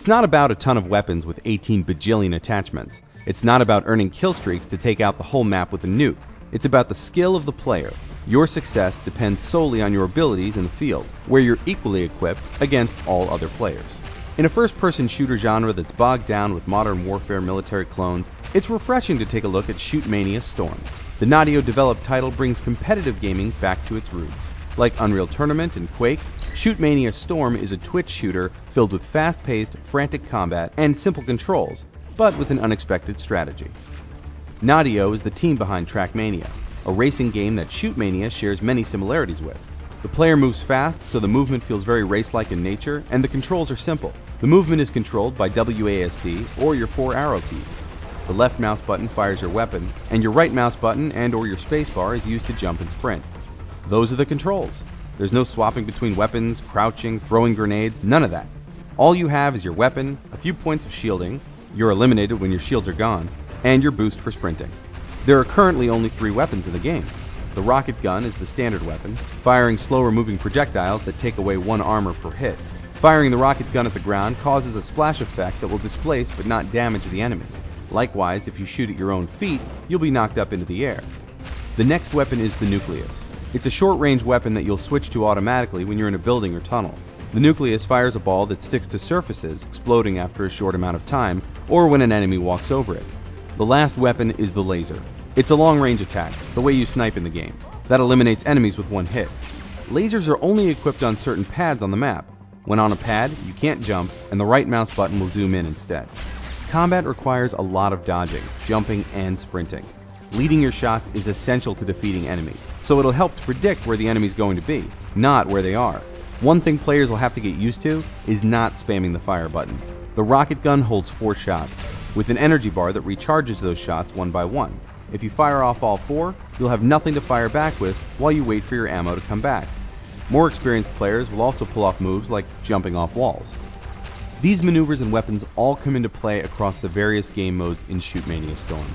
It's not about a ton of weapons with 18 bajillion attachments. It's not about earning kill streaks to take out the whole map with a nuke. It's about the skill of the player. Your success depends solely on your abilities in the field, where you're equally equipped against all other players. In a first-person shooter genre that's bogged down with modern warfare military clones, it's refreshing to take a look at ShootMania Storm. The Nadeo-developed title brings competitive gaming back to its roots. Like Unreal Tournament and Quake, ShootMania Storm is a twitch shooter filled with fast-paced, frantic combat and simple controls, but with an unexpected strategy. Nadeo is the team behind Trackmania, a racing game that ShootMania shares many similarities with. The player moves fast, so the movement feels very race-like in nature, and the controls are simple. The movement is controlled by WASD or your 4 arrow keys. The left mouse button fires your weapon, and your right mouse button and or your spacebar is used to jump and sprint. Those are the controls. There's no swapping between weapons, crouching, throwing grenades, none of that. All you have is your weapon, a few points of shielding, you're eliminated when your shields are gone, and your boost for sprinting. There are currently only 3 weapons in the game. The rocket gun is the standard weapon, firing slower moving projectiles that take away 1 armor per hit. Firing the rocket gun at the ground causes a splash effect that will displace but not damage the enemy. Likewise, if you shoot at your own feet, you'll be knocked up into the air. The next weapon is the Nucleus. It's a short-range weapon that you'll switch to automatically when you're in a building or tunnel. The Nucleus fires a ball that sticks to surfaces, exploding after a short amount of time, or when an enemy walks over it. The last weapon is the laser. It's a long-range attack, the way you snipe in the game. That eliminates enemies with 1 hit. Lasers are only equipped on certain pads on the map. When on a pad, you can't jump, and the right mouse button will zoom in instead. Combat requires a lot of dodging, jumping, and sprinting. Leading your shots is essential to defeating enemies, so it'll help to predict where the enemy's going to be, not where they are. One thing players will have to get used to is not spamming the fire button. The rocket gun holds 4 shots, with an energy bar that recharges those shots one by one. If you fire off all 4, you'll have nothing to fire back with while you wait for your ammo to come back. More experienced players will also pull off moves like jumping off walls. These maneuvers and weapons all come into play across the various game modes in ShootMania Storm.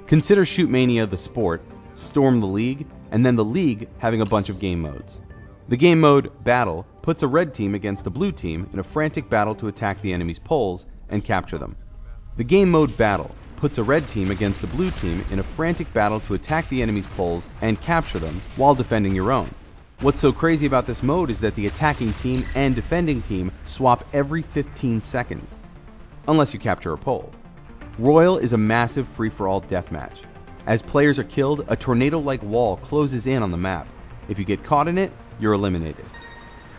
Consider ShootMania the sport, Storm the league, and then the league having a bunch of game modes. The game mode, Battle, puts a red team against a blue team in a frantic battle to attack the enemy's poles and capture them. The game mode, Battle, puts a red team against a blue team in a frantic battle to attack the enemy's poles and capture them while defending your own. What's so crazy about this mode is that the attacking team and defending team swap every 15 seconds, unless you capture a pole. Royal is a massive free-for-all deathmatch. As players are killed, a tornado-like wall closes in on the map. If you get caught in it, you're eliminated.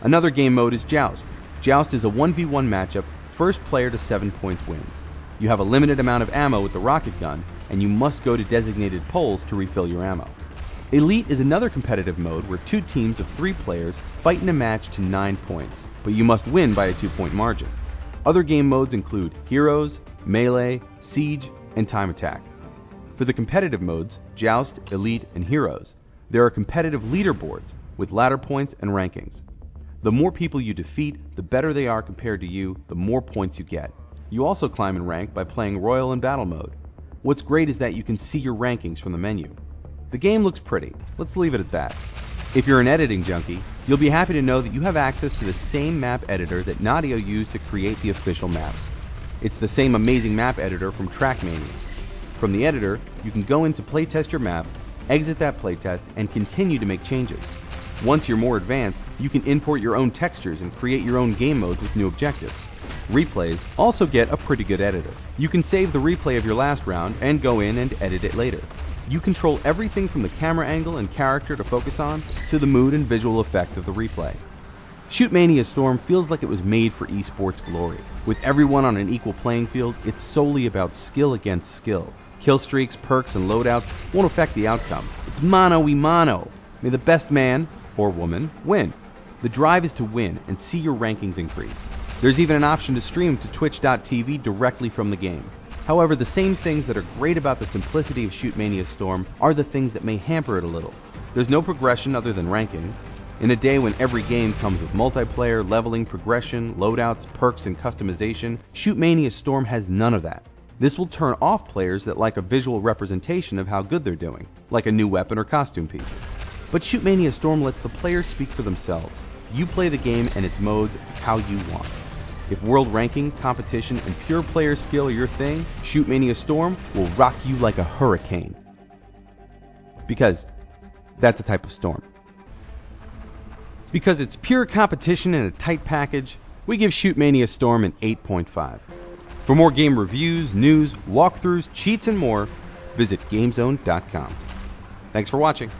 Another game mode is Joust. Joust is a 1v1 matchup, first player to 7 points wins. You have a limited amount of ammo with the rocket gun, and you must go to designated poles to refill your ammo. Elite is another competitive mode where 2 teams of 3 players fight in a match to 9 points, but you must win by a 2-point margin. Other game modes include Heroes, Melee, Siege, and Time Attack. For the competitive modes, Joust, Elite, and Heroes, there are competitive leaderboards with ladder points and rankings. The more people you defeat, the better they are compared to you, the more points you get. You also climb in rank by playing Royal and Battle mode. What's great is that you can see your rankings from the menu. The game looks pretty, let's leave it at that. If you're an editing junkie, you'll be happy to know that you have access to the same map editor that Nadeo used to create the official maps. It's the same amazing map editor from Trackmania. From the editor, you can go in to playtest your map, exit that playtest, and continue to make changes. Once you're more advanced, you can import your own textures and create your own game modes with new objectives. Replays also get a pretty good editor. You can save the replay of your last round and go in and edit it later. You control everything from the camera angle and character to focus on, to the mood and visual effect of the replay. ShootMania Storm feels like it was made for esports glory. With everyone on an equal playing field, it's solely about skill against skill. Kill streaks, perks, and loadouts won't affect the outcome. It's mano y mano. May the best man, or woman, win. The drive is to win and see your rankings increase. There's even an option to stream to twitch.tv directly from the game. However, the same things that are great about the simplicity of ShootMania Storm are the things that may hamper it a little. There's no progression other than ranking. In a day when every game comes with multiplayer, leveling, progression, loadouts, perks, and customization, ShootMania Storm has none of that. This will turn off players that like a visual representation of how good they're doing, like a new weapon or costume piece. But ShootMania Storm lets the players speak for themselves. You play the game and its modes how you want. If world ranking, competition, and pure player skill are your thing, ShootMania Storm will rock you like a hurricane. Because that's a type of storm. Because it's pure competition in a tight package, we give ShootMania Storm an 8.5. For more game reviews, news, walkthroughs, cheats, and more, visit GameZone.com. Thanks for watching.